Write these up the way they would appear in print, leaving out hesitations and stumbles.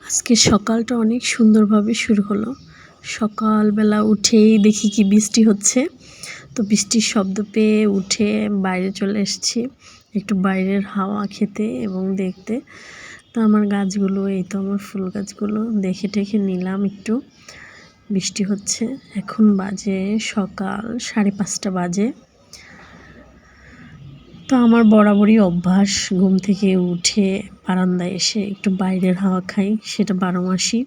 আজকে সকালটা অনেক সুন্দরভাবে শুরু হলো। সকালবেলা উঠেই দেখি কি বৃষ্টি হচ্ছে। তো বৃষ্টির শব্দ পেয়ে উঠে বাইরে চলে এসেছি একটু বাইরের হাওয়া খেতে এবং দেখতে। তো আমার গাছগুলো, এই তো আমার ফুল গাছগুলো দেখে টেখে নিলাম একটু। বৃষ্টি হচ্ছে, এখন বাজে সকাল 5:30 বাজে। তো আমার বরাবরই অভ্যাস ঘুম থেকে উঠে বারান্দায় এসে একটু বাইরের হাওয়া খাই, সেটা 12 মাসই।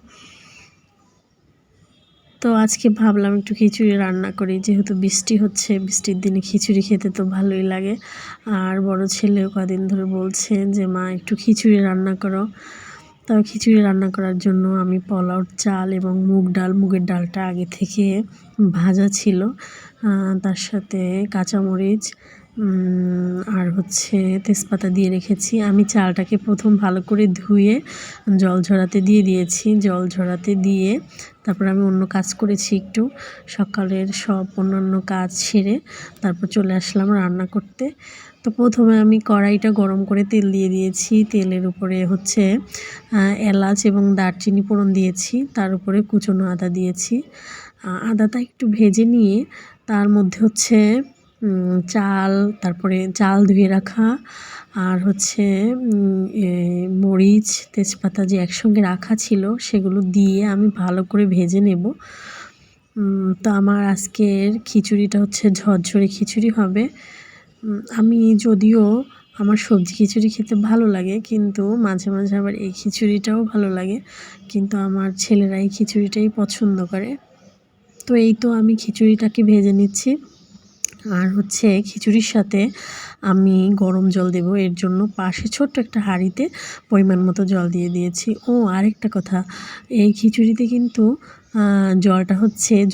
তো আজকে ভাবলাম একটু খিচুড়ি রান্না করি, যেহেতু বৃষ্টি হচ্ছে, বৃষ্টির দিনে খিচুড়ি খেতে তো ভালোই লাগে। আর বড় ছেলেও কদিন ধরে বলছে যে মা একটু খিচুড়ি রান্না করো। তবে খিচুড়ি রান্না করার জন্য আমি পোলাওর চাল এবং মুগের ডালটা আগে থেকে ভাজা ছিল, তার সাথে কাঁচামরিচ আর তেজপাতা দিয়ে রেখেছি। আমি চালটাকে প্রথম ভালো করে ধুয়ে জল ঝরাতে দিয়ে দিয়েছি। জল ঝরাতে দিয়ে তারপর আমি অন্য কাজ করেছি, একটু সকালের সব অন্যান্য কাজ সেরে তারপর চলে আসলাম রান্না করতে। তো প্রথমে আমি কড়াইটা গরম করে তেল দিয়ে দিয়েছি। তেলের উপরে এলাচ এবং দারচিনি ফোড়ন দিয়েছি, তার উপরে কুচনো আদা দিয়েছি। আদাটা একটু ভেজে নিয়ে তার মধ্যে তারপরে চাল ধুয়ে রাখা আর মরিচ তেজপাতা যে একসঙ্গে রাখা ছিল সেগুলো দিয়ে আমি ভালো করে ভেজে নেব। তো আমার আজকের খিচুড়িটা ঝরঝরে খিচুড়ি হবে। আমি যদিও আমার সবজি খিচুড়ি খেতে ভালো লাগে, কিন্তু মাঝে মাঝে আবার এই খিচুড়িটাও ভালো লাগে, কিন্তু আমার ছেলেরা এই খিচুড়িটাই পছন্দ করে। তো এই তো আমি খিচুড়িটাকে ভেজে নিচ্ছি। আর খিচুড়ির সাথে আমি গরম জল দেব, এর জন্য পাশে ছোট্ট একটা হাঁড়িতে পরিমাণ মতো জল দিয়ে দিয়েছি। ও আরেকটা কথা, এই খিচুড়িতে কিন্তু জলটা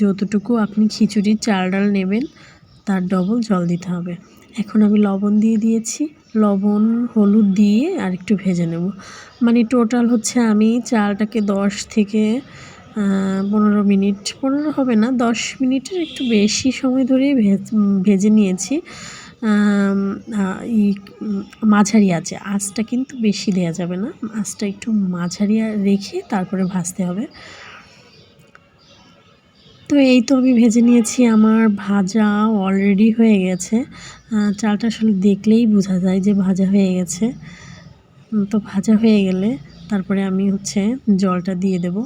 যতটুকু আপনি খিচুড়ির চাল ডাল নেবেন তার ডবল জল দিতে হবে। এখন আমি লবণ দিয়ে দিয়েছি, লবণ হলুদ দিয়ে আর একটু ভেজে নেব। মানে টোটাল আমি চালটাকে 10 থেকে 15 মিনিট, 15 হবে না, 10 মিনিটের একটু বেশি সময় ধরেই ভেজে নিয়েছি। মাঝারি আঁচে, আঁচটা কিন্তু বেশি দেওয়া যাবে না, আঁচটা একটু মাঝারি রেখে তারপরে ভাজতে হবে। তো এই তো আমি ভেজে নিয়েছি, আমার ভাজা অলরেডি হয়ে গেছে। চালটা আসলে দেখলেই বোঝা যায় যে ভাজা হয়ে গেছে। তো ভাজা হয়ে গেলে তারপরে আমি জলটা দিয়ে দেব।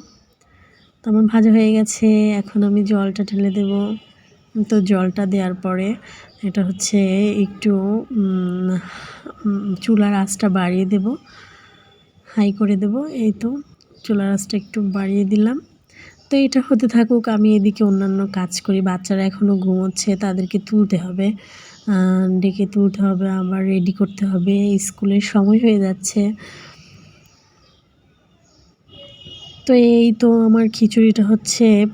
তো আমার ভাজা হয়ে গেছে, এখন আমি জলটা ঢেলে দেব। তো জলটা দেওয়ার পরে এটা একটু চুলার আঁচটা বাড়িয়ে দেব, হাই করে দেব। এই তো চুলার আঁচটা একটু বাড়িয়ে দিলাম। তো এটা হতে থাকুক, আমি এদিকে অন্যান্য কাজ করি। বাচ্চারা এখনও ঘুমোচ্ছে, তাদেরকে তুলতে হবে, ডেকে তুলতে হবে, আবার রেডি করতে হবে, স্কুলের সময় হয়ে যাচ্ছে। তো এই তো আমার খিচুড়িটা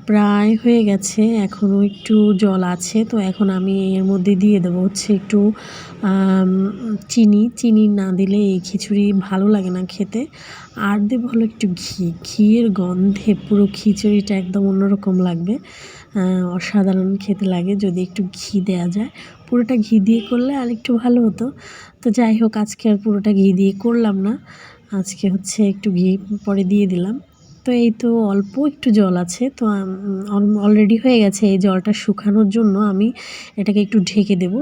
প্রায় হয়ে গেছে, এখনও একটু জল আছে। তো এখন আমি এর মধ্যে দিয়ে দেবো একটু চিনি না দিলে এই খিচুড়ি ভালো লাগে না খেতে। আর দেবো একটু ঘিয়ের গন্ধে পুরো খিচুড়িটা একদম অন্যরকম লাগবে, অসাধারণ খেতে লাগে যদি একটু ঘি দেওয়া যায়। পুরোটা ঘি দিয়ে করলে আর একটু ভালো হতো। তো যাই হোক, আজকে আর পুরোটা ঘি দিয়ে করলাম না, আজকে একটু ঘি পরে দিয়ে দিলাম। তো এই তো অল্প একটু জল আছে, তো অলরেডি হয়ে গেছে। এই জলটা শুকানোর জন্য আমি এটাকে একটু ঢেকে দেব,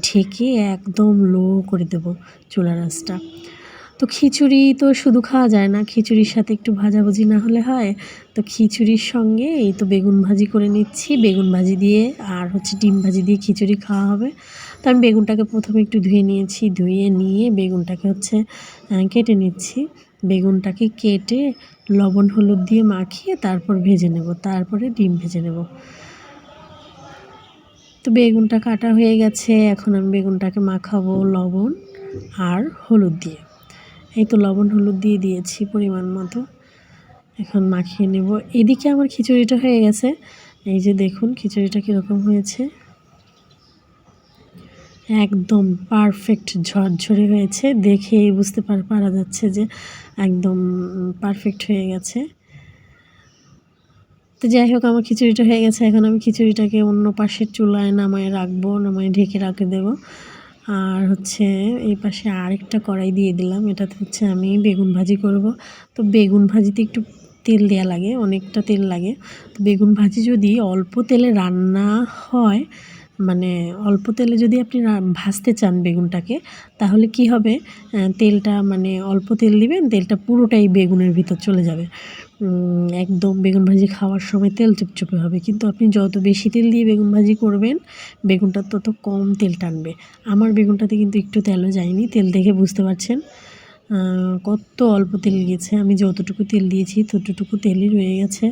ঢেকে একদম লো করে দেব চুলার আঁচটা। তো খিচুড়ি তো শুধু খাওয়া যায় না, খিচুড়ির সাথে একটু ভাজাভুজি না হলে হয়। তো খিচুড়ির সঙ্গে এই তো বেগুন ভাজি করে নিচ্ছি, বেগুন ভাজি দিয়ে আর ডিম ভাজি দিয়ে খিচুড়ি খাওয়া হবে। তো আমি বেগুনটাকে প্রথমে একটু ধুয়ে নিয়েছি, ধুয়ে নিয়ে বেগুনটাকে কেটে নিচ্ছি। বেগুনটাকে কেটে লবণ হলুদ দিয়ে মাখিয়ে তারপর ভেজে নেব, তারপরে ডিম ভেজে নেব। তো বেগুনটা কাটা হয়ে গেছে, এখন আমি বেগুনটাকে মাখাবো লবণ আর হলুদ দিয়ে। এই তো লবণ হলুদ দিয়ে দিয়েছি পরিমাণ মতো, এখন মাখিয়ে নেব। এদিকে আমার খিচুড়িটা হয়ে গেছে, এই যে দেখুন খিচুড়িটা কীরকম হয়েছে, একদম পারফেক্ট ঝরঝরে হয়েছে, দেখেই বুঝতে পারা যাচ্ছে যে একদম পারফেক্ট হয়ে গেছে। তো যাই হোক, আমার খিচুড়িটা হয়ে গেছে, এখন আমি খিচুড়িটাকে অন্য পাশের চুলায় নামায় রাখবো, নামায় ঢেকে রেখে দেবো। আর হচ্ছে এই পাশে আরেকটা কড়াই দিয়ে দিলাম, এটাতে হচ্ছে আমি বেগুন ভাজি করব। তো বেগুন ভাজিতে একটু তেল দেওয়া লাগে, অনেকটা তেল লাগে। তো বেগুন ভাজি যদি অল্প তেলে রান্না হয়, মানে অল্প তেলে যদি আপনি ভাজতে চান বেগুনটাকে, তাহলে কি হবে, তেলটা মানে অল্প তেল দিবেন, তেলটা পুরোটাই বেগুনের ভিতর চলে যাবে, একদম বেগুন ভাজি খাওয়ার সময় তেল চুপচুপে হবে। কিন্তু আপনি যত বেশি তেল দিয়ে বেগুন ভাজি করবেন, বেগুনটা তত কম তেল টানবে। আমার বেগুনটাতে কিন্তু একটু তেলও যায়নি, তেল দেখে বুঝতে পারছেন কত অল্প তেল গিয়েছে। আমি যতটুকু তেল দিয়েছি ততটুকু তেলই রয়ে গেছে।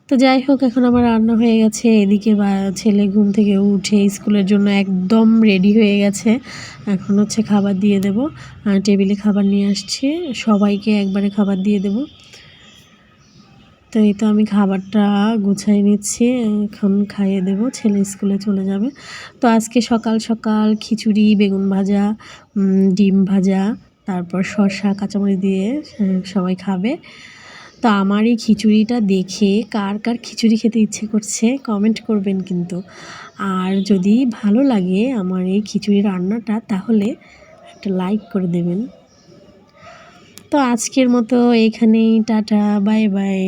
তো যাই হোক, এখন আমার রান্না হয়ে গেছে। এদিকে বা ছেলে ঘুম থেকে উঠে স্কুলের জন্য একদম রেডি হয়ে গেছে। এখন হচ্ছে খাবার দিয়ে দেব, টেবিলে খাবার নিয়ে আসছি, সবাইকে একবারে খাবার দিয়ে দেব। তো এই তো আমি খাবারটা গুছাই নিচ্ছি, এখন খাইয়ে দেব, ছেলে স্কুলে চলে যাবে। তো আজকে সকাল সকাল খিচুড়ি, বেগুন ভাজা, ডিম ভাজা, তারপর শসা কাঁচামরিচ দিয়ে সবাই খাবে। তো আমার এই খিচুড়িটা দেখে কার কার খিচুড়ি খেতে ইচ্ছে করছে কমেন্ট করবেন কিন্তু। আর যদি ভালো লাগে আমার এই খিচুড়ি রান্নাটা, তাহলে একটা লাইক করে দেবেন। তো আজকের মতো এখানেই, টাটা, বাই বাই।